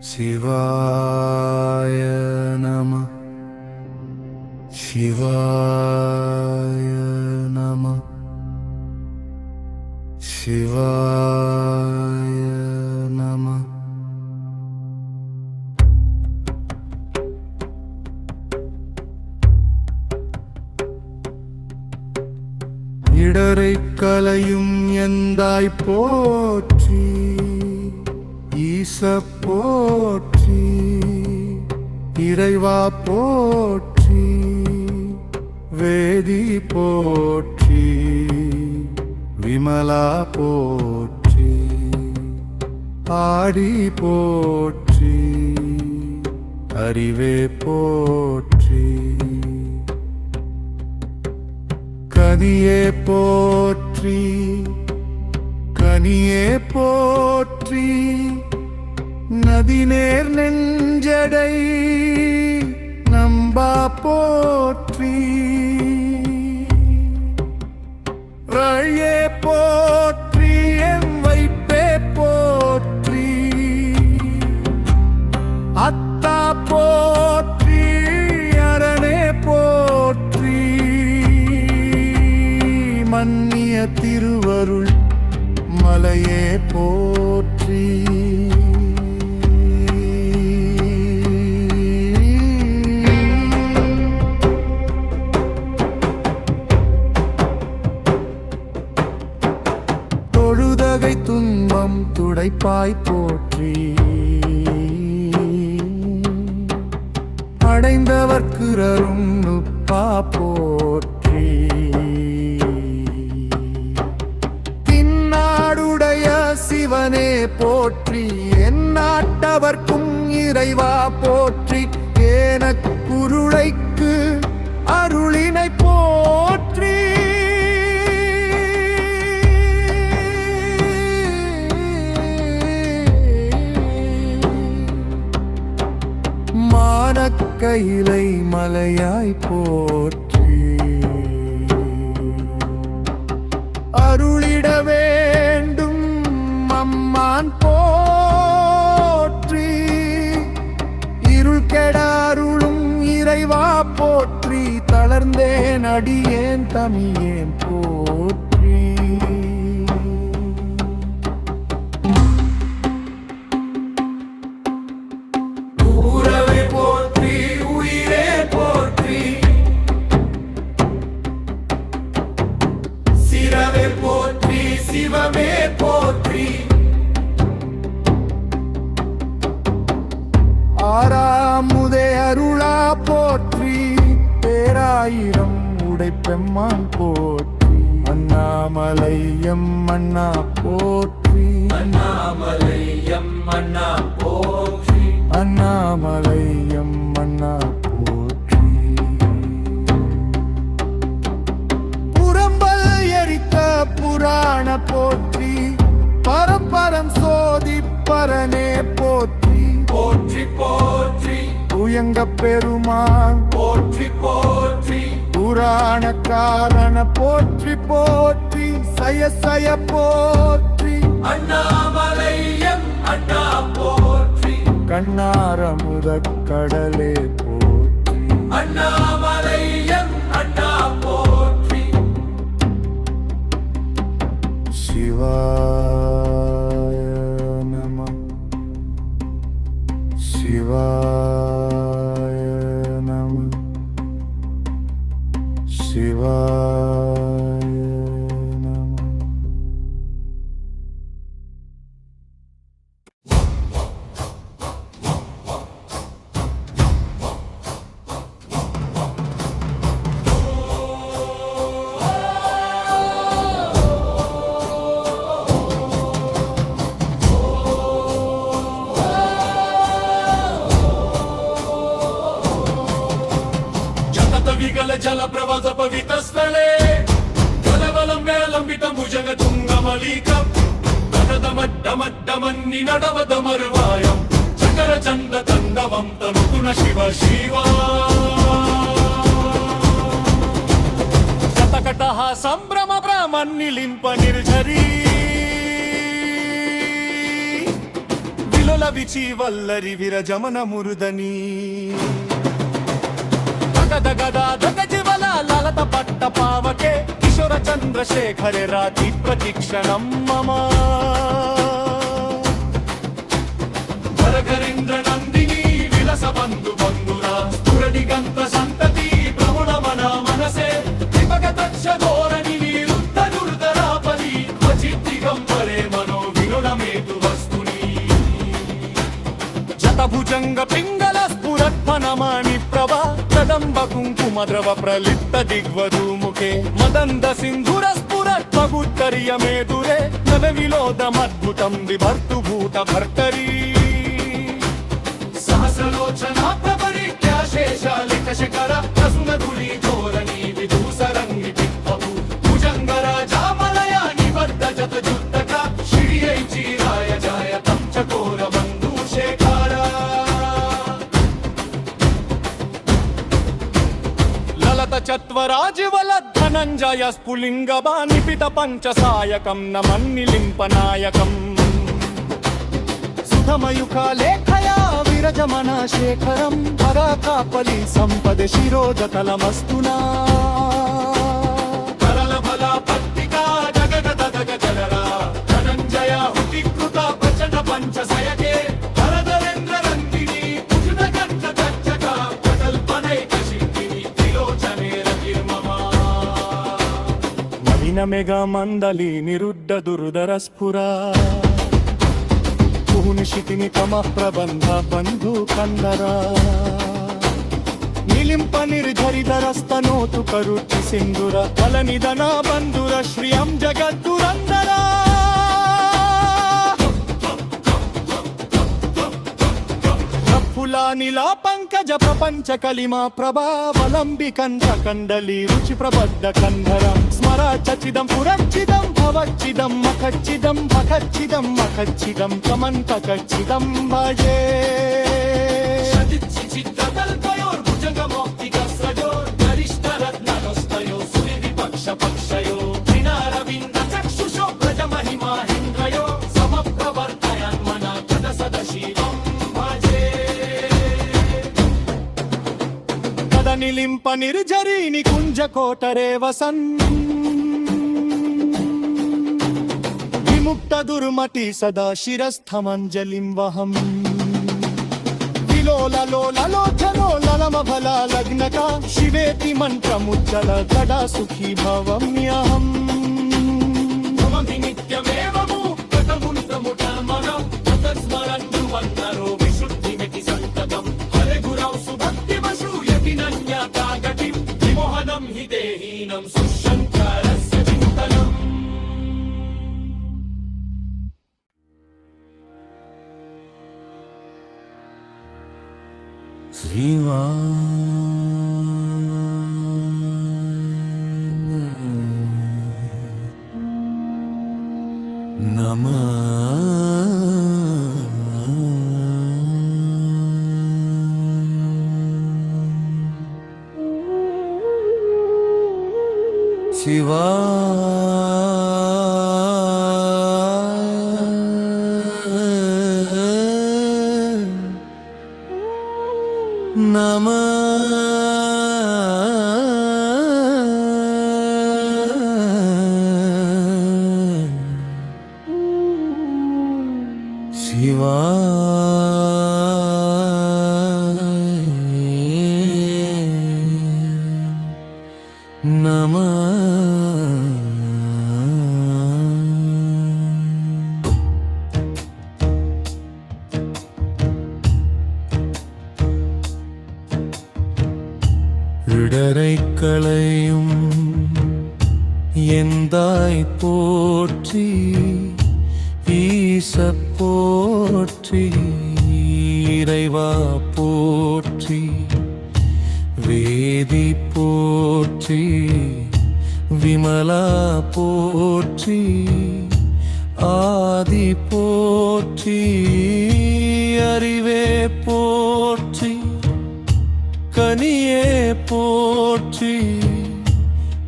शिवाय नमः शिवाय नमः शिवाय नमः இடரை கலையும் எந்தாய் போற்றி ஈச போற்றி இறைவா போற்றி வேதி போற்றி விமலா போற்றி ஆடி போற்றி அறிவே போற்றி கனியே போற்றி கனியே போற்றி நதிநேர் நெஞ்சடை நம்பா போற்றி வழியே போற்றி எம் வைப்பே போற்றி அத்தா போற்றி அரணே போற்றி மன்னிய திருவருள் மலையே போற்றி தொழுதகை துன்பம் துடைப்பாய் போற்றி அடைந்தவர்க்கு அரும் நுப்பா போற்றி தின்னாடுடைய சிவனே போற்றி என் நாட்டவர்க்கும் இறைவா போற்றி ஏனக் குருளைக்கு அருளினை போற்றி கையிலை மலையாய் போற்றி அருளிட வேண்டும் அம்மான் போற்றி இருள் கெட அருளும் இறைவா போற்றி தளர்ந்தேன் அடியேன் தமியேன் போற்றி சிவமே போற்றி ஆறாமுதே அருளா போற்றி பேராயிரம் உடைப்பெம்மான் போற்றி அண்ணாமலையம் அண்ணா போற்றி அண்ணாமலையம் அண்ணா போற்றி அண்ணாமலையம் அண்ணா போற்றி புறம்பல் எரித்த புராண போற்றி பரம்பரம் சோதி பரனே போற்றி போற்றி போற்றி உயங்க பெருமான் போற்றி போற்றி புராண காரண போற்றி போற்றி சய சய போற்றி அண்ணாமலையம் அண்ணா போற்றி கண்ணாரமுத கடலே போற்றி அண்ணாமலையம் அண்ணா போற்றி शिवाय नमः शिवाय नमः शिवाय नमः ವಿಗಲ ಜಲ ಪ್ರವಾಸ ಪವಿತ ಸ್ಥಳೇ ಕಲವಲಂ ಮೇಲಂಬಿತ ಭುಜಗ ತುಂಗ ಮಲೀಕ ಕಟದ ಮಡ್ಡ ಮಡ್ಡ ಮನ್ನಿ ನಡವದ ಮರುವಾಯಂ ಚಕರ ಚಂದ ತಂದವಂ ತನುಗುಣ ಶಿವ ಶಿವ ಶತಕಟಃ ಸಂಭ್ರಮ ಬ್ರಹ್ಮನ್ನಿಲಿಂಪ ನಿರ್झरी ಲೊಲವಿಚಿ ವಲ್ಲರಿ ವಿರಜಮನ ಮುರುದನಿ దగజివల లలత పట్ట పావకే కిశోర చంద్రశేఖర రాతి ప్రతిక్షణం మమ వరకరేంద్ర నందిని విలస బంధు బంధురా స్ఫురదిగంత సంతతి ప్రముణమన మనసే దిపగతక్ష ధోరణి నిరుద్ధ దుర్ధరాపది క్వచిద్దిగంబరే మనో వినుడమేతు వస్తుని జతభుజంగ పింగళ స్ఫురత్మనమామి ప్రభా కదంబ కుంకుమ ద్రవ ప్రలిప్త దిగ్వధూముఖే మదంద సింధుర స్ఫురత్వగుత్తర్యమేదురే నవ విలోదమద్భుతం విభర్తు భూత భర్తరీ సహస్రలోచనా ప్రపరిత్యాశేషాలిక శకర ప్రసునధులి ధోరణి విదూసరంగి పిప్పపు భుజంగరాజామలయ నిబద్ధ జత జుత్తక శిరియై చీరాయ జాయ తం చకోర బంధు శేఖర లలత చత్వరాజివల ధనంజయ స్ఫులింగబా నిపిత పంచసాయకం నమన్నిలింపనాయకం సుధమయుకాలేఖయా విరజమన శేఖరం పరాకాపలి సంపద శిరోజతలమస్తునా కరల బల పత్తికా జగగ దగ జలరా ధనంజయ హుతికృత ప్రచండ పంచసయకే హరధరేంద్ర రంగిణి భుజన కంఠ చర్చక ప్రకల్పనైక శిల్పిని త్రిలోచనే రతిర్మమా నవీన మెగా మందలి నిరుద్ధ దుర్ధర స్ఫురా నిశితిని తమ ప్రబంధ బంధు కందరా నిలింప నిర్జరిధరస్తనోతు కరుతి సింధుర ఫల నిధన బంధుర శ్రియం జగద్దురందరా ఫులానిలా పంకజ ప్రపంచ కలిమా ప్రభావలంబికంత కండలి రుచి ప్రబద్ధ కంధరం స్మర చచిదం పురచ్చిదం భవచ్చిదం మఖచ్చిదం భఖచ్చిదం మఖచ్చిదం కమంత కచ్చిదం భజే శతిచ్చి చిత్తకల్పయోర్ భుజంగమౌక్తిక స్రజోర్ గరిష్ఠ రత్ననస్తయో సువివిపక్ష పక్షయో త్రినారవింద చక్షుషో బ్రజ మహిమాహింద్రయో సమప్రవర్తయన్మన కద సదశివం భజే నిలింప నిర్జరీని కుంజకోటరే వసన్ విముక్త దుర్మతి సదా శిరస్థమంజలిం వహం విలోలలోలలోచనో లలమ ఫల లగ్నక శివేతి మంత్రముజ్జల గడా సుఖీ భవమ్యహం భవంతి నిత్యమేవము గతముంతముటమనం తత్స్మరన్ను వందరో విశుద్ధిమితి సంతతం హరే గురౌ సుభక్తి వశు యతినన్యతాగతి విమోహనం హి దేహీనం సుశంకరస్య చింతనం శ్రీవా శివా నమ శివా నమ இடரை களையும் எந்தாய் போற்றி ஈச போற்றி இறைவா போற்றி வேதி போற்றி விமலா போற்றி ஆதி போற்றி அறிவே போற்றி கனியே போற்றி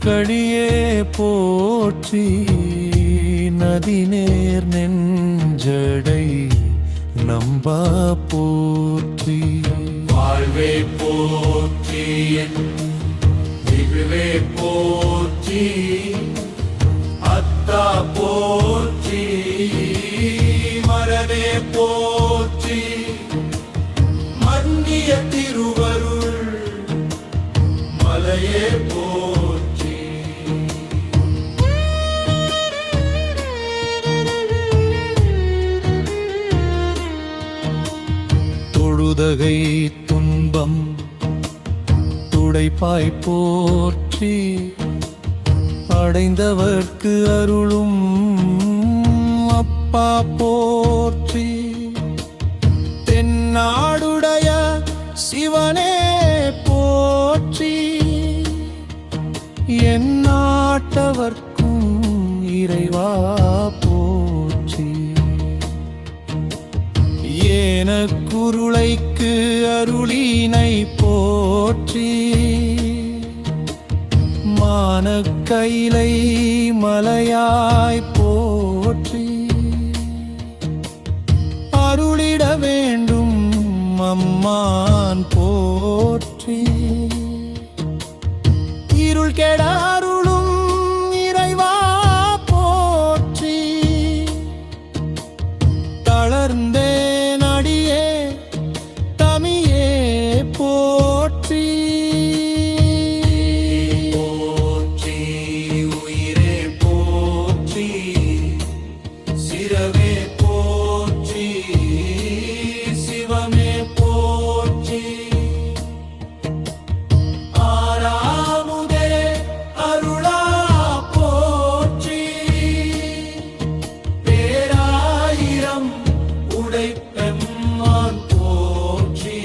கடியே போற்றி நதிநேர் நெஞ்சடை பொன்னம்பா போற்றி வாழ்வே போற்றி திகழ்வே போற்றி அத்தா போற்றி மரனே போற்றி மன்னிய திருவருள் மலையே போற்றி தொழுதகை துன்பம் துடைப்பாய் போற்றி அடைந்தவர்க்கு அருளும் அப்பா போற்றி தென்னாடுடைய சிவனே போற்றி என் நாட்டவர்க்கும் இறைவா போற்றி ஏன குருளைக்கு அருளினை போற்றி மான கைலை மலையாய் போற்றி அருளிட வேண்டும் அம்மான் போற்றி இருள் கெட அருளும் இறைவா போற்றி தளர்ந்தேன் அடியே தமியே போற்றி போற்றி உயிரே போற்றி சிரவே போற்றி சிவமே போற்றி ஆறாமுதே அருளா போற்றி பேராயிரம் உடைப்பெம்மான் போற்றி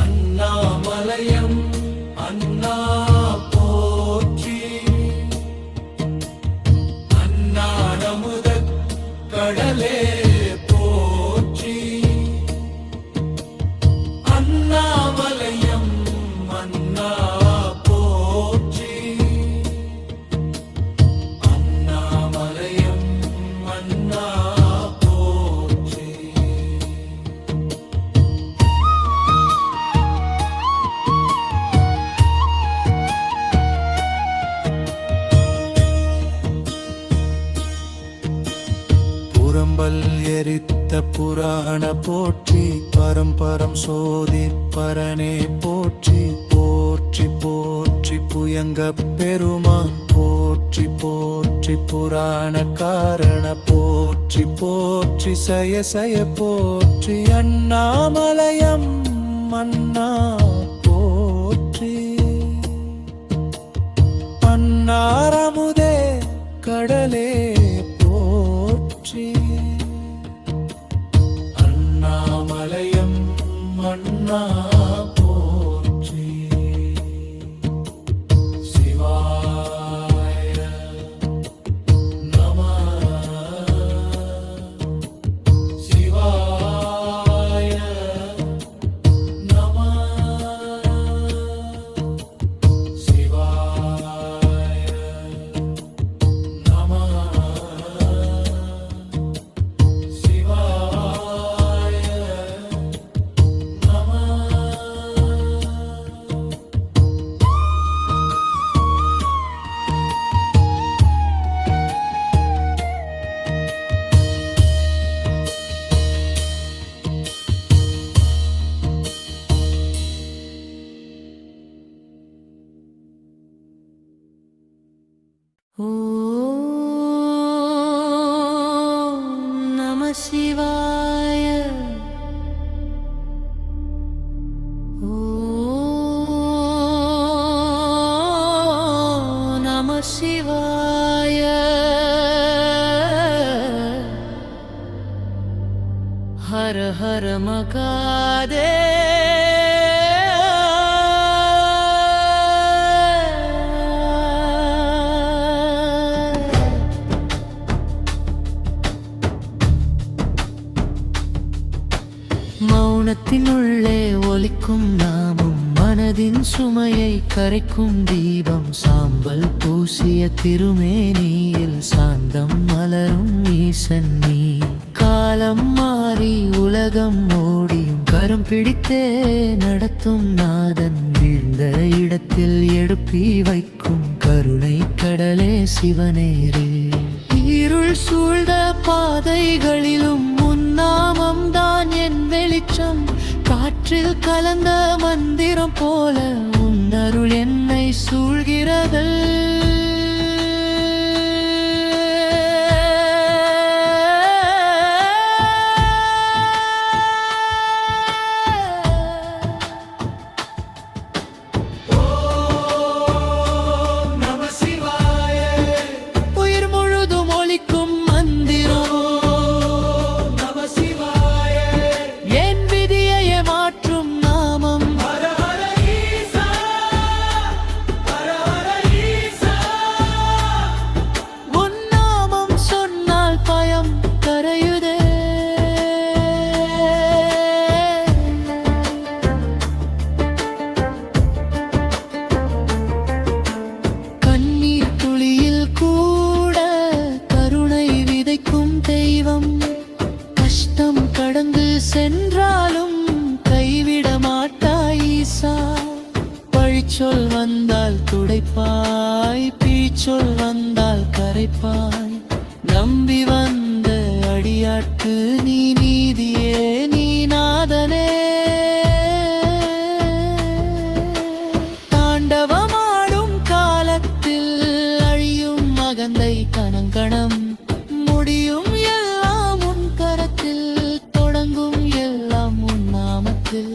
அண்ணாமலையம் அண்ணா போற்றி அண்ணானமுத கடலே போற்றி அண்ணாமலையம் அண்ணா போற்றி அண்ணாமலையம் அண்ணா போற்றி புறம்பல் எரித்த புராண போற்றி பரம்பரம் சோதி பரனே போற்றி போற்றி போற்றி புயங்க பெருமான் போற்றி போற்றி புராண காரண போற்றி போற்றி சய சய போற்றி அண்ணாமலையம் மன்னா போற்றி அன்னாரமுதே கடலே போற்றி அண்ணாமலையம் அண்ணா போற்றி சிவாய நம சிவாய நம சிவாய நம சிவாய நம ஓம் நம சிவாய ஓம் நம சிவாய ஹர ஹர மௌனத்தினுள்ளே ஒலிக்கும் நாமம் மனதின் சுமையை கரைக்கும் தீபம் சாம்பல் பூசிய திருமேனியில் சாந்தம் மலரும் ஈசன் நீ காலம் மாறி உலகம் ஓடியும் கரம் பிடித்தே நடத்தும் நாதன் வீழ்ந்த இடத்தில் எழுப்பி வைக்கும் கருணை கடலே சிவனேரே. இருள் சூழ்ந்த பாதைகளிலும் முன்னாமம் தான் என் வெளிச்சம். காற்றில் கலந்த மந்திரம் போல உன் அருள் என்னை சூழ்கிறது. உயிர் முழுதும் ஒலிக்கும் மந்திரம் என் விதியை மாற்றும் நாமம். உன் நாமம் சொன்னால் பயம் கரையுதே. கண்ணீர் துளியில் கூட கருணை விதைக்கும் தெய்வம். கஷ்டம் கடந்து சென்றாலும் கைவிட மாட்டாய் ஈசா. பழிச்சொல் வந்தால் துடைப்பாய், பீச்சொல் வந்தால் கரைப்பாய். நம்பி வந்த அடியாட்கு நீ நீதியே, நீ நாதனே. தாண்டவமாடும் காலத்தில் அழியும் அகந்தை கணங்கணம். முடியும் எல்லாம் உன் கரத்தில், தொடங்கும் எல்லாம் உன் நாமத்தில்.